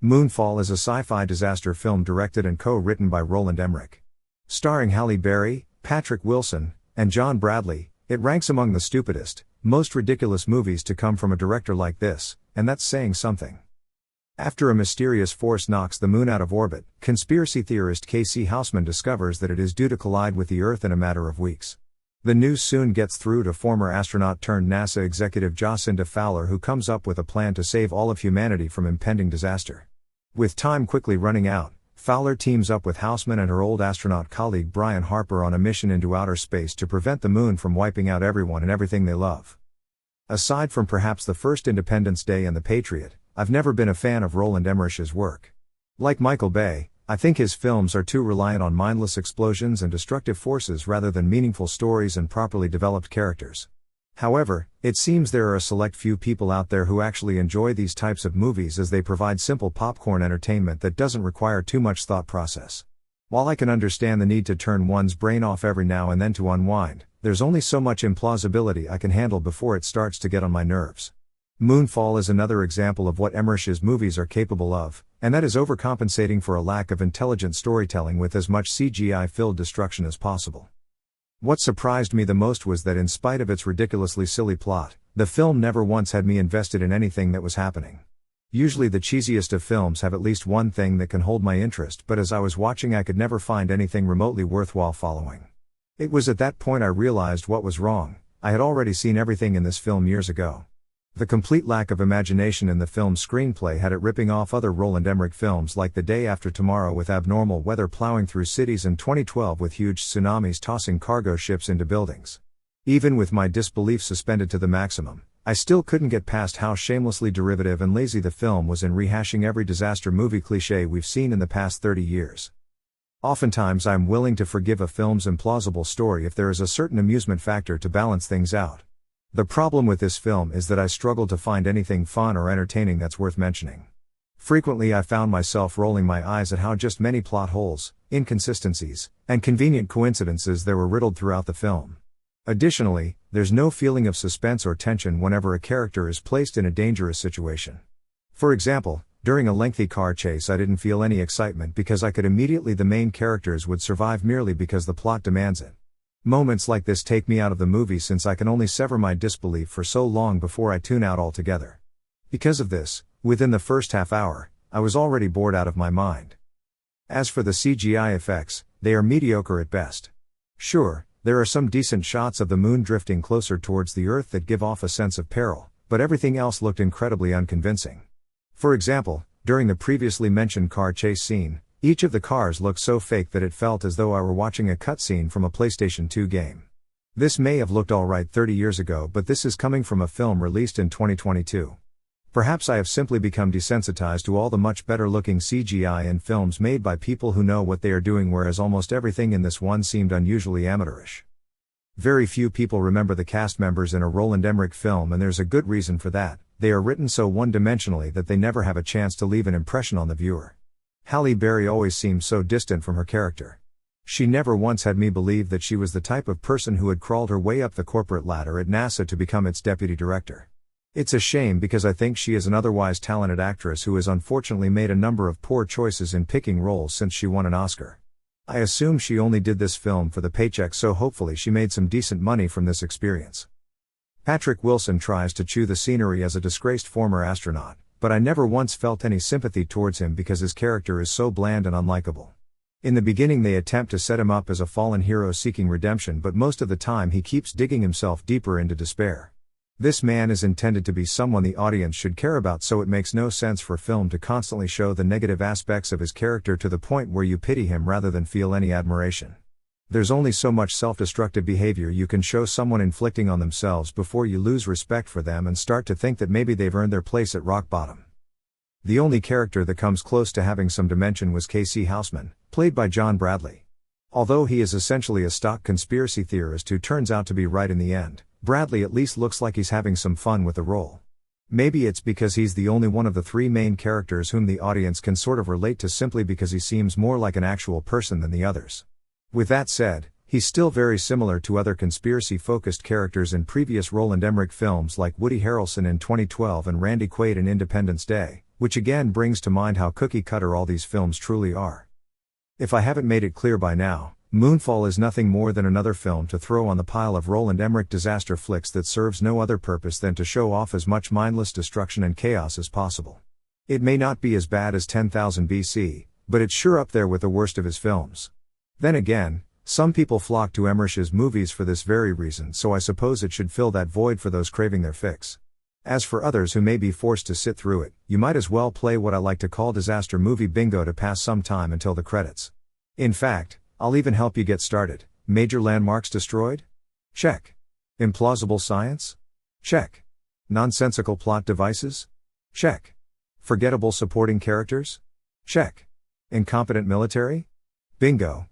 Moonfall is a sci-fi disaster film directed and co-written by Roland Emmerich. Starring Halle Berry, Patrick Wilson, and John Bradley, it ranks among the stupidest, most ridiculous movies to come from a director like this, and that's saying something. After a mysterious force knocks the moon out of orbit, conspiracy theorist Houseman discovers that it is due to collide with the Earth in a matter of weeks. The news soon gets through to former astronaut turned NASA executive Jo Fowler, who comes up with a plan to save all of humanity from impending disaster. With time quickly running out, Fowler teams up with Houseman and her old astronaut colleague Brian Harper on a mission into outer space to prevent the moon from wiping out everyone and everything they love. Aside from perhaps the first Independence Day and The Patriot, I've never been a fan of Roland Emmerich's work. Like Michael Bay, I think his films are too reliant on mindless explosions and destructive forces rather than meaningful stories and properly developed characters. However, it seems there are a select few people out there who actually enjoy these types of movies as they provide simple popcorn entertainment that doesn't require too much thought process. While I can understand the need to turn one's brain off every now and then to unwind, there's only so much implausibility I can handle before it starts to get on my nerves. Moonfall is another example of what Emmerich's movies are capable of, and that is overcompensating for a lack of intelligent storytelling with as much CGI-filled destruction as possible. What surprised me the most was that in spite of its ridiculously silly plot, the film never once had me invested in anything that was happening. Usually the cheesiest of films have at least one thing that can hold my interest, but as I was watching I could never find anything remotely worthwhile following. It was at that point I realized what was wrong. I had already seen everything in this film years ago. The complete lack of imagination in the film's screenplay had it ripping off other Roland Emmerich films like The Day After Tomorrow with abnormal weather plowing through cities and 2012 with huge tsunamis tossing cargo ships into buildings. Even with my disbelief suspended to the maximum, I still couldn't get past how shamelessly derivative and lazy the film was in rehashing every disaster movie cliché we've seen in the past 30 years. Oftentimes I'm willing to forgive a film's implausible story if there is a certain amusement factor to balance things out. The problem with this film is that I struggled to find anything fun or entertaining that's worth mentioning. Frequently I found myself rolling my eyes at how just many plot holes, inconsistencies, and convenient coincidences there were riddled throughout the film. Additionally, there's no feeling of suspense or tension whenever a character is placed in a dangerous situation. For example, during a lengthy car chase I didn't feel any excitement because I could immediately the main characters would survive merely because the plot demands it. Moments like this take me out of the movie since I can only sever my disbelief for so long before I tune out altogether. Because of this, within the first half hour, I was already bored out of my mind. As for the CGI effects, they are mediocre at best. Sure, there are some decent shots of the moon drifting closer towards the Earth that give off a sense of peril, but everything else looked incredibly unconvincing. For example, during the previously mentioned car chase scene, each of the cars looked so fake that it felt as though I were watching a cutscene from a PlayStation 2 game. This may have looked alright 30 years ago, but this is coming from a film released in 2022. Perhaps I have simply become desensitized to all the much better looking CGI in films made by people who know what they are doing, whereas almost everything in this one seemed unusually amateurish. Very few people remember the cast members in a Roland Emmerich film, and there's a good reason for that. They are written so one-dimensionally that they never have a chance to leave an impression on the viewer. Halle Berry always seemed so distant from her character. She never once had me believe that she was the type of person who had crawled her way up the corporate ladder at NASA to become its deputy director. It's a shame because I think she is an otherwise talented actress who has unfortunately made a number of poor choices in picking roles since she won an Oscar. I assume she only did this film for the paycheck, so hopefully she made some decent money from this experience. Patrick Wilson tries to chew the scenery as a disgraced former astronaut, but I never once felt any sympathy towards him because his character is so bland and unlikable. In the beginning they attempt to set him up as a fallen hero seeking redemption, but most of the time he keeps digging himself deeper into despair. This man is intended to be someone the audience should care about, so it makes no sense for film to constantly show the negative aspects of his character to the point where you pity him rather than feel any admiration. There's only so much self-destructive behavior you can show someone inflicting on themselves before you lose respect for them and start to think that maybe they've earned their place at rock bottom. The only character that comes close to having some dimension was Houseman, played by John Bradley. Although he is essentially a stock conspiracy theorist who turns out to be right in the end, Bradley at least looks like he's having some fun with the role. Maybe it's because he's the only one of the three main characters whom the audience can sort of relate to simply because he seems more like an actual person than the others. With that said, he's still very similar to other conspiracy-focused characters in previous Roland Emmerich films like Woody Harrelson in 2012 and Randy Quaid in Independence Day, Which again brings to mind how cookie cutter all these films truly are. If I haven't made it clear by now, Moonfall is nothing more than another film to throw on the pile of Roland Emmerich disaster flicks that serves no other purpose than to show off as much mindless destruction and chaos as possible. It may not be as bad as 10,000 BC, but it's sure up there with the worst of his films. Then again, some people flock to Emmerich's movies for this very reason, so I suppose it should fill that void for those craving their fix. As for others who may be forced to sit through it, you might as well play what I like to call disaster movie bingo to pass some time until the credits. In fact, I'll even help you get started. Major landmarks destroyed? Check. Implausible science? Check. Nonsensical plot devices? Check. Forgettable supporting characters? Check. Incompetent military? Bingo.